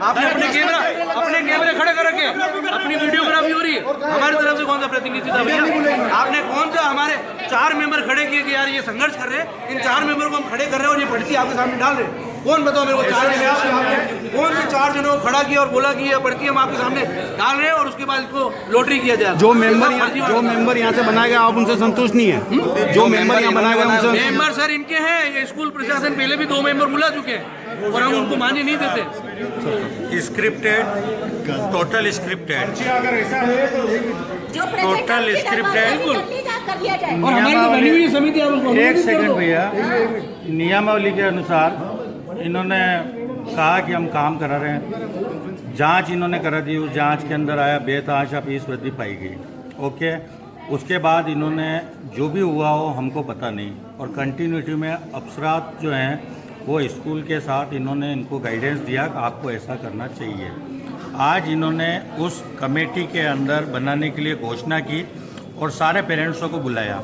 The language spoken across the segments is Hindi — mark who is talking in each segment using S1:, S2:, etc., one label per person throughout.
S1: आपने अपने कैमरे खड़े कर रखे, अपनी वीडियोग्राफी हो रही है, हमारी तरफ से कौन सा प्रतिनिधि था भैया? आपने कौन सा हमारे 4 मेंबर खड़े किए कि यार ये संघर्ष कर रहे हैं, इन 4 मेंबर को हम खड़े कर रहे हैं और ये पर्ची आपके सामने डाल रहे हैं? कौन बताओ मेरे को 4 जने आपने कौन से 4 जनों को खड़ा किया और बोला कि ये पर्ची हम आपके सामने डाल रहे हैं और उसके बाद इसको लॉटरी किया जाए?
S2: जो मेंबर यहाँ से बनाया गया आप उनसे संतुष्ट नहीं है? जो मेंबर यहाँ बनाया गया उनसे
S1: मेंबर सर इनके हैं, ये स्कूल प्रशासन पहले भी 2 मेंबर बुला चुके हैं और हम उनको मान्य नहीं देते।
S3: स्क्रिप्टेड, टोटल स्क्रिप्टेड,
S4: अगर ऐसा है तो
S3: टोटल स्क्रिप्टेड।
S1: और हमारी तो बनी हुई समिति आप उसको
S3: एक सेकंड भैया, नियमावली के अनुसार इन्होंने कहा कि हम काम करा रहे हैं, जांच इन्होंने करा दी, उस जांच के अंदर आया बेतहाशा फीस वृद्धि पाई गई। ओके, उसके बाद इन्होंने जो भी हुआ हो हमको पता नहीं, और कंटिन्यूटी में अफसरात जो हैं वो स्कूल के साथ इन्होंने इनको गाइडेंस दिया कि आपको ऐसा करना चाहिए। आज इन्होंने उस कमेटी के अंदर बनाने के लिए घोषणा की और सारे पेरेंट्सों को बुलाया।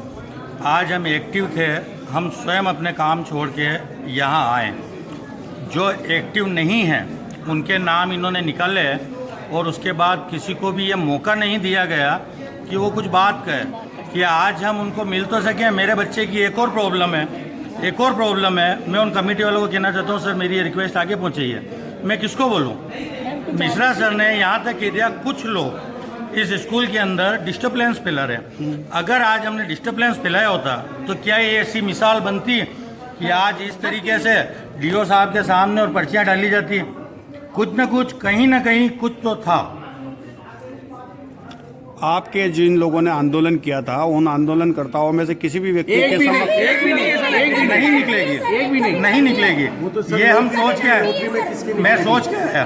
S3: आज हम एक्टिव थे, हम स्वयं अपने काम छोड़ के यहाँ आए। जो एक्टिव नहीं हैं उनके नाम इन्होंने निकाले और उसके बाद किसी को भी ये मौका नहीं दिया गया कि वो कुछ बात कहे कि आज हम उनको मिल तो सके। मेरे बच्चे की एक और प्रॉब्लम है, मैं उन कमेटी वालों को कहना चाहता हूँ, सर मेरी ये रिक्वेस्ट आगे पहुँचाई है, मैं किसको बोलूँ? मिश्रा सर ने यहाँ तक कह दिया कुछ लोग इस स्कूल के अंदर डिस्टर्बेंस फैला रहे हैं। अगर आज हमने डिस्टर्बेंस फैलाया होता तो क्या ये ऐसी मिसाल बनती कि आज इस तरीके से डीओ साहब के सामने और पर्चियाँ डाली जाती? कुछ न कुछ, कहीं ना कहीं कुछ तो था।
S2: आपके जिन लोगों ने आंदोलन किया था उन आंदोलनकर्ताओं में से किसी भी व्यक्ति के समक्ष
S1: एक भी
S3: नहीं निकलेगी, नहीं निकलेगी। ये हम सोच के आए, मैं सोच के आया।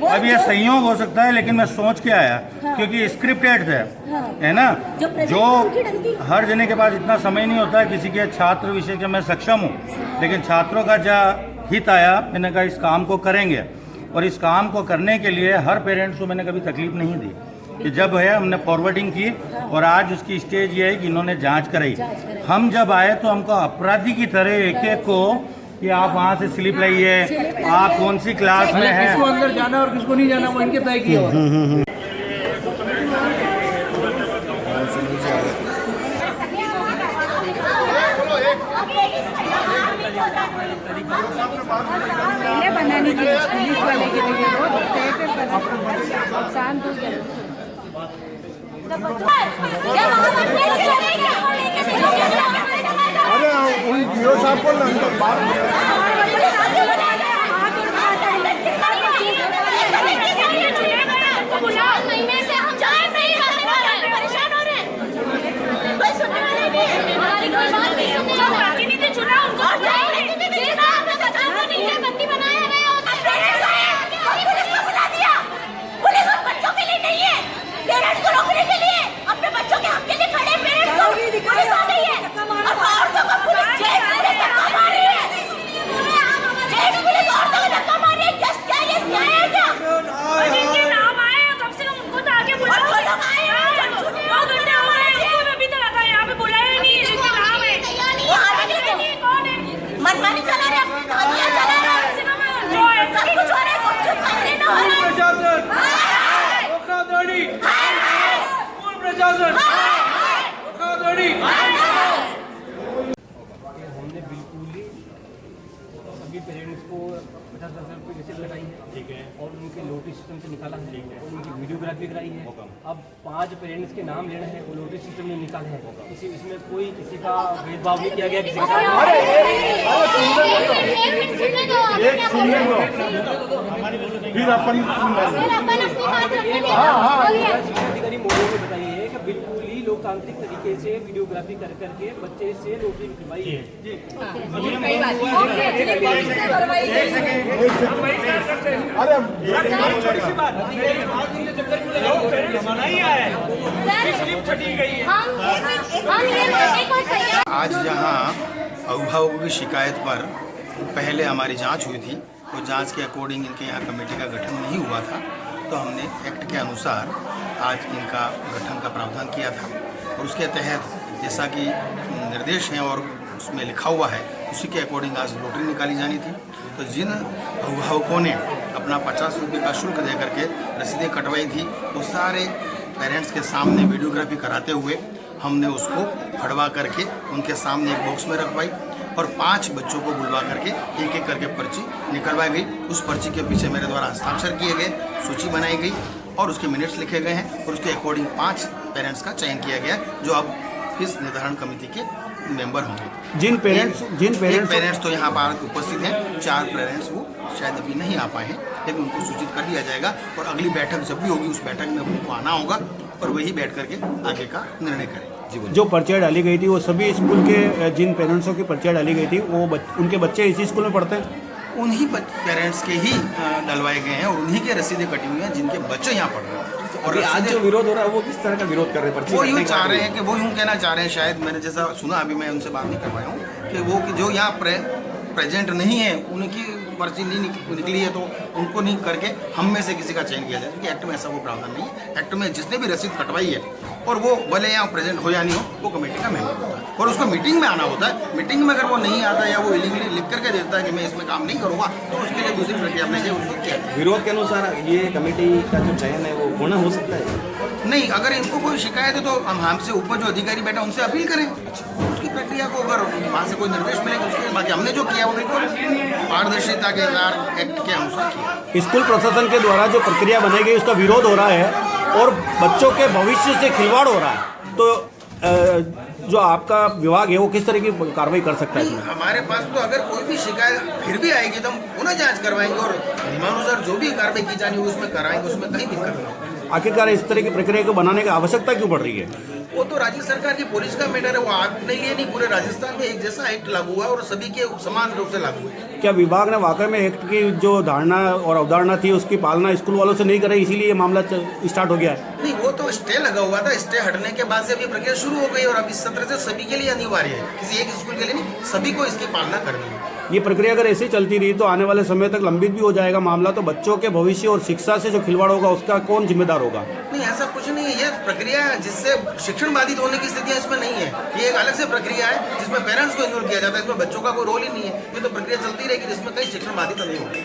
S3: अब ये संयोग हो सकता है लेकिन मैं सोच के आया क्योंकि स्क्रिप्टेड थे, है ना? जो हर जने के पास इतना समय नहीं होता है, किसी के छात्र विषय के मैं सक्षम हूँ, लेकिन छात्रों का जो हित आया, मैंने कहा इस काम को करेंगे। और इस काम को करने के लिए हर पेरेंट्स को मैंने कभी तकलीफ नहीं दी कि जब है हमने फॉरवर्डिंग की, और आज उसकी स्टेज ये है कि इन्होंने जांच कराई। हम जब आए तो हमको अपराधी की तरह एक एक को कि आप वहाँ से स्लिप लाइए, आप कौन सी क्लास में हैं,
S1: किसको अंदर जाना और किसको नहीं जाना वो इनके तय किया हुआ।
S5: बनाने के लिए पुलिस वाले के लिए शांत हो गए।
S4: अरे उन डीओ साहब को
S6: हमने बिल्कुल ही सभी पेरेंट्स को 50,000 रुपये रिसिप्ट लगाई है, ठीक है, और उनके लोटरी सिस्टम से निकाला है, ठीक है, और उनकी वीडियोग्राफी कराई है। अब 5 पेरेंट्स के नाम लेना है, वो लोटरी सिस्टम में निकाला है। इसमें कोई किसी का भेदभाव नहीं किया गया, किसी का अधिकारी मोदी ने बताइए कि बिल्कुल ही लोकतांत्रिक तरीके से वीडियोग्राफी कर करके बच्चे से लोटरी निकलवाई है।
S7: आज जहां अभिभावकों की शिकायत पर पहले हमारी जांच हुई थी, तो जांच के अकॉर्डिंग इनके यहाँ कमेटी का गठन नहीं हुआ था, तो हमने एक्ट के अनुसार आज इनका गठन का प्रावधान किया था। और उसके तहत जैसा कि निर्देश हैं और उसमें लिखा हुआ है, उसी के अकॉर्डिंग आज लॉटरी निकाली जानी थी। तो जिन अभिभावकों ने अपना 50 रुपये का शुल्क दे करके रसीदें कटवाई थी। वो सारे पेरेंट्स के सामने वीडियोग्राफी कराते हुए हमने उसको फड़वा करके उनके सामने एक बॉक्स में रखवाई और 5 बच्चों को बुलवा करके एक एक करके पर्ची निकलवाई गई। उस पर्ची के पीछे मेरे द्वारा हस्ताक्षर किए गए, सूची बनाई गई और उसके मिनट्स लिखे गए हैं और उसके अकॉर्डिंग 5 पेरेंट्स का चयन किया गया जो अब फीस निर्धारण कमेटी के मेंबर होंगे। जिन पेरेंट्स तो यहाँ पर उपस्थित हैं, 4 पेरेंट्स वो शायद अभी नहीं आ पाए हैं, लेकिन उनको सूचित कर दिया जाएगा और अगली बैठक जब भी होगी उस बैठक में उनको आना होगा और वही बैठ करके आगे का निर्णय करेंगे।
S2: जो पर्चियाँ डाली गई थी वो सभी स्कूल के जिन पेरेंट्सों की पर्चियाँ डाली गई थी वो उनके बच्चे इसी स्कूल में पढ़ते हैं?
S7: उन्हीं पेरेंट्स के ही डलवाए गए हैं और उन्हीं के रसीदें कटी हुई हैं जिनके बच्चे यहाँ पढ़ रहे हैं। और आज जो विरोध हो रहा है वो किस तरह का विरोध कर रहे हैं? वो यूँ चाह रहे हैं कि वो यूँ कहना चाह रहे हैं, शायद मैंने जैसा सुना, अभी मैं उनसे बात नहीं कर पाया हूँ, कि वो जो यहाँ प्रेजेंट नहीं है उनकी पर्ची नहीं निकली है तो उनको नहीं करके हम में से किसी का चयन किया जाए, क्योंकि एक्ट में ऐसा वो प्रावधान नहीं है। एक्ट में जिसने भी रसीद कटवाई है और वो भले यहाँ प्रेजेंट हो या नहीं हो, वो कमेटी का मेंबर होता है और उसको मीटिंग में आना होता है। मीटिंग में अगर वो नहीं आता या वो इलीगली लिख करके देता है कि मैं इसमें काम नहीं करूँगा, तो उसके लिए दूसरी प्रक्रिया अपने उसको क्या
S8: विरोध के अनुसार ये कमेटी का जो चयन है वो होना हो सकता है?
S7: नहीं, अगर इनको कोई शिकायत है तो हम हमसे ऊपर जो अधिकारी बैठा उनसे अपील करें, उसकी प्रक्रिया को अगर वहाँ से कोई निर्देश मिलेगा उसके बाकी हमने जो किया वो बिल्कुल पारदर्शिता के एक्ट के अनुसार किया।
S2: स्कूल प्रशासन के द्वारा जो प्रक्रिया बनाई गई उसका विरोध हो रहा है और बच्चों के भविष्य से खिलवाड़ हो रहा है, तो जो आपका विभाग है वो किस तरह की कार्रवाई कर सकता है इसमें?
S7: हमारे पास तो अगर कोई भी शिकायत फिर भी आएगी तो हम पुनः जांच करवाएंगे और नियमानुसार जो भी कार्रवाई की जानी होगी उसमें कराएंगे, उसमें कहीं दिक्कत नहीं होगी।
S2: आखिरकार इस तरह की प्रक्रिया को बनाने की आवश्यकता क्यों पड़ रही है?
S7: वो तो राज्य सरकार की पॉलिसी का मैटर है, वो आपने लिए नहीं, पूरे राजस्थान में एक जैसा एक्ट लागू हुआ और सभी के समान रूप से लागू है।
S2: क्या विभाग ने वाकई में एक्ट की जो धारणा और अवधारणा थी उसकी पालना स्कूल वालों से नहीं कर रही, इसीलिए ये मामला स्टार्ट हो गया है?
S7: नहीं, वो तो स्टे लगा हुआ था, स्टे हटने के बाद से अभी प्रक्रिया शुरू हो गई और अब इस सत्र से सभी के लिए अनिवार्य है, किसी एक स्कूल के लिए नहीं, सभी को इसकी पालना करनी है।
S2: ये प्रक्रिया अगर ऐसे चलती रही तो आने वाले समय तक लंबित भी हो जाएगा मामला, तो बच्चों के भविष्य और शिक्षा से जो खिलवाड़ होगा उसका कौन जिम्मेदार होगा?
S7: नहीं, ऐसा कुछ नहीं है। ये प्रक्रिया जिससे शिक्षण बाधित होने की स्थितियां इसमें नहीं है, ये एक अलग से प्रक्रिया है जिसमें पेरेंट्स को इन्वॉल्व किया जाता है, इसमें बच्चों का कोई रोल ही नहीं है। ये तो प्रक्रिया चलती रहेगी जिसमें कहीं शिक्षण बाधित नहीं होगा।